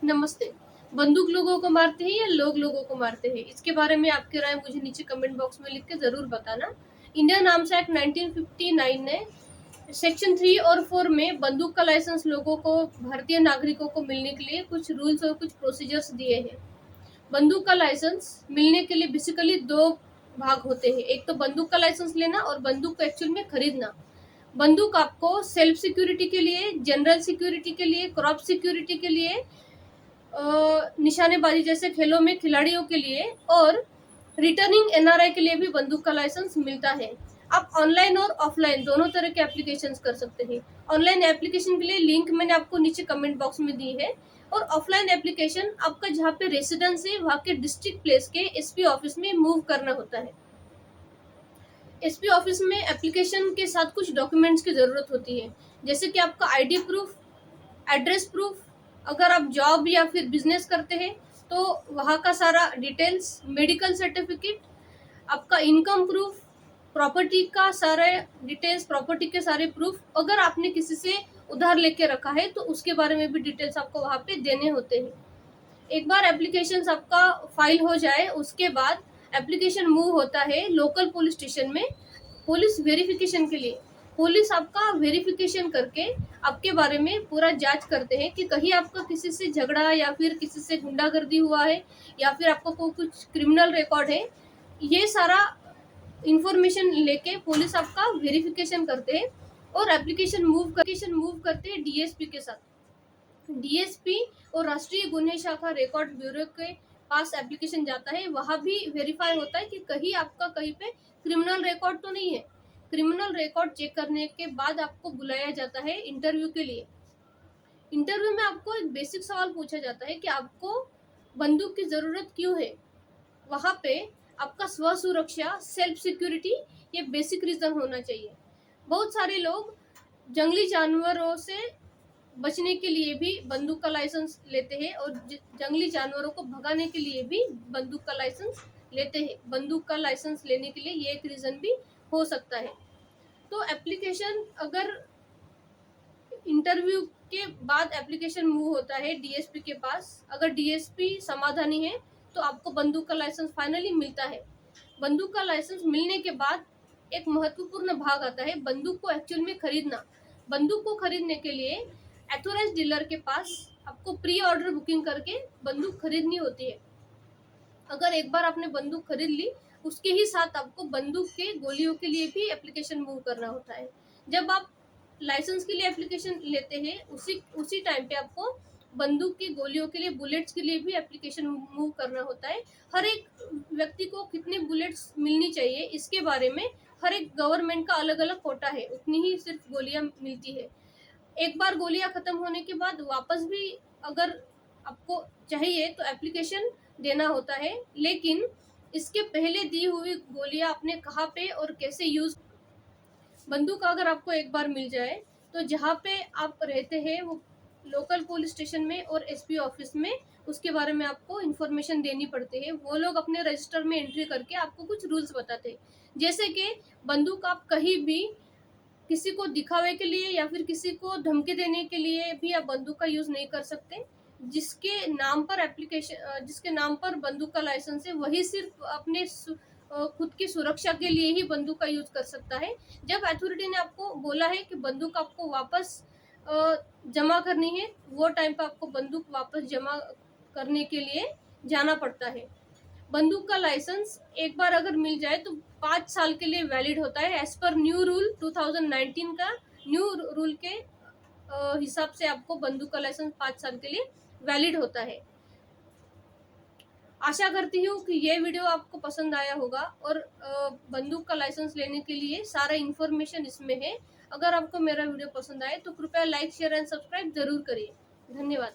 नमस्ते। बंदूक लोगों को मारते हैं या लोग लोगों को मारते हैं? इसके बारे में आपकी राय मुझे नीचे कमेंट बॉक्स में लिख के ज़रूर बताना। इंडियन आर्म्स एक्ट 1959 ने सेक्शन 3 और 4 में बंदूक का लाइसेंस लोगों को, भारतीय नागरिकों को मिलने के लिए कुछ रूल्स और कुछ प्रोसीजर्स दिए हैं। बंदूक का लाइसेंस मिलने के लिए बेसिकली 2 भाग होते हैं। एक तो बंदूक का लाइसेंस लेना और बंदूक को एक्चुअल में खरीदना। बंदूक आपको सेल्फ सिक्योरिटी के लिए, जनरल सिक्योरिटी के लिए, क्रॉप सिक्योरिटी के लिए, निशानेबाजी जैसे खेलों में खिलाड़ियों के लिए और रिटर्निंग एनआरआई के लिए भी बंदूक का लाइसेंस मिलता है। आप ऑनलाइन और ऑफलाइन दोनों तरह के एप्लीकेशंस कर सकते हैं। ऑनलाइन एप्लीकेशन के लिए लिंक मैंने आपको नीचे कमेंट बॉक्स में दी है, और ऑफलाइन एप्लीकेशन आपका जहाँ पे रेसिडेंस है वहाँ के डिस्ट्रिक्ट प्लेस के एसपी ऑफिस में मूव करना होता है। एसपी ऑफिस में एप्लीकेशन के साथ कुछ डॉक्यूमेंट्स की ज़रूरत होती है, जैसे कि आपका आईडी प्रूफ, एड्रेस प्रूफ, अगर आप जॉब या फिर बिजनेस करते हैं तो वहाँ का सारा डिटेल्स, मेडिकल सर्टिफिकेट, आपका इनकम प्रूफ, प्रॉपर्टी का सारे डिटेल्स, प्रॉपर्टी के सारे प्रूफ, अगर आपने किसी से उधार लेके रखा है तो उसके बारे में भी डिटेल्स आपको वहाँ पे देने होते हैं। एक बार एप्लीकेशन आपका फाइल हो जाए उसके बाद एप्लीकेशन मूव होता है लोकल पुलिस स्टेशन में पुलिस वेरिफिकेशन के लिए। पुलिस आपका वेरिफिकेशन करके आपके बारे में पूरा जांच करते हैं कि कहीं आपका किसी से झगड़ा या फिर किसी से गुंडागर्दी हुआ है या फिर आपको कुछ क्रिमिनल रिकॉर्ड है। ये सारा इंफॉर्मेशन लेके पुलिस आपका वेरिफिकेशन करते हैं और एप्लीकेशन मूव करते हैं डीएसपी के साथ। डीएसपी और राष्ट्रीय गुन्हे शाखा रिकॉर्ड ब्यूरो के पास एप्लीकेशन जाता है। वहाँ भी वेरीफाई होता है कि कहीं आपका कहीं पे क्रिमिनल रिकॉर्ड तो नहीं है। क्रिमिनल रिकॉर्ड चेक करने के बाद आपको बुलाया जाता है इंटरव्यू के लिए। इंटरव्यू में आपको एक बेसिक सवाल पूछा जाता है कि आपको बंदूक की ज़रूरत क्यों है। वहाँ पे आपका स्व सुरक्षा, सेल्फ सिक्योरिटी, ये बेसिक रीज़न होना चाहिए। बहुत सारे लोग जंगली जानवरों से बचने के लिए भी बंदूक का लाइसेंस लेते हैं और जंगली जानवरों को भगाने के लिए भी बंदूक का लाइसेंस लेते हैं। बंदूक का लाइसेंस लेने के लिए ये एक रीज़न भी हो सकता है। तो एप्लीकेशन अगर इंटरव्यू के बाद एप्लीकेशन मूव होता है डीएसपी के पास, अगर डीएसपी समाधानी है तो आपको बंदूक का लाइसेंस फाइनली मिलता है। बंदूक का लाइसेंस मिलने के बाद एक महत्वपूर्ण भाग आता है बंदूक को एक्चुअल में खरीदना। बंदूक को खरीदने के लिए एथोराइज्ड डीलर के पास आपको प्री ऑर्डर बुकिंग करके बंदूक खरीदनी होती है। अगर एक बार आपने बंदूक खरीद ली उसके ही साथ आपको बंदूक के गोलियों के लिए भी एप्लीकेशन मूव करना होता है। जब आप लाइसेंस के लिए एप्लीकेशन लेते हैं उसी टाइम पे आपको बंदूक की गोलियों के लिए, बुलेट्स के लिए भी एप्लीकेशन मूव करना होता है। हर एक व्यक्ति को कितने बुलेट्स मिलनी चाहिए इसके बारे में हर एक गवर्नमेंट का अलग अलग कोटा है, उतनी ही सिर्फ गोलियां मिलती है। एक बार गोलियां खत्म होने के बाद वापस भी अगर आपको चाहिए तो एप्लीकेशन देना होता है, लेकिन इसके पहले दी हुई गोलियां आपने कहाँ पे और कैसे यूज। बंदूक अगर आपको एक बार मिल जाए तो जहाँ पे आप रहते हैं वो लोकल पुलिस स्टेशन में और एसपी ऑफिस में उसके बारे में आपको इन्फॉर्मेशन देनी पड़ती है। वो लोग अपने रजिस्टर में एंट्री करके आपको कुछ रूल्स बताते हैं, जैसे कि बंदूक आप कहीं भी किसी को दिखावे के लिए या फिर किसी को धमकी देने के लिए भी आप बंदूक का यूज नहीं कर सकते। जिसके नाम पर बंदूक का लाइसेंस है वही सिर्फ अपने खुद की सुरक्षा के लिए ही बंदूक का यूज कर सकता है। जब अथॉरिटी ने आपको बोला है कि बंदूक आपको वापस जमा करनी है, वो टाइम पे आपको बंदूक वापस जमा करने के लिए जाना पड़ता है। बंदूक का लाइसेंस एक बार अगर मिल जाए तो 5 साल के लिए वैलिड होता है। एज पर न्यू रूल 2019 का न्यू रूल के हिसाब से आपको बंदूक का लाइसेंस 5 साल के लिए वैलिड होता है। आशा करती हूँ कि ये वीडियो आपको पसंद आया होगा और बंदूक का लाइसेंस लेने के लिए सारा इन्फॉर्मेशन इसमें है। अगर आपको मेरा वीडियो पसंद आए तो कृपया लाइक, शेयर एंड सब्सक्राइब जरूर करिए। धन्यवाद।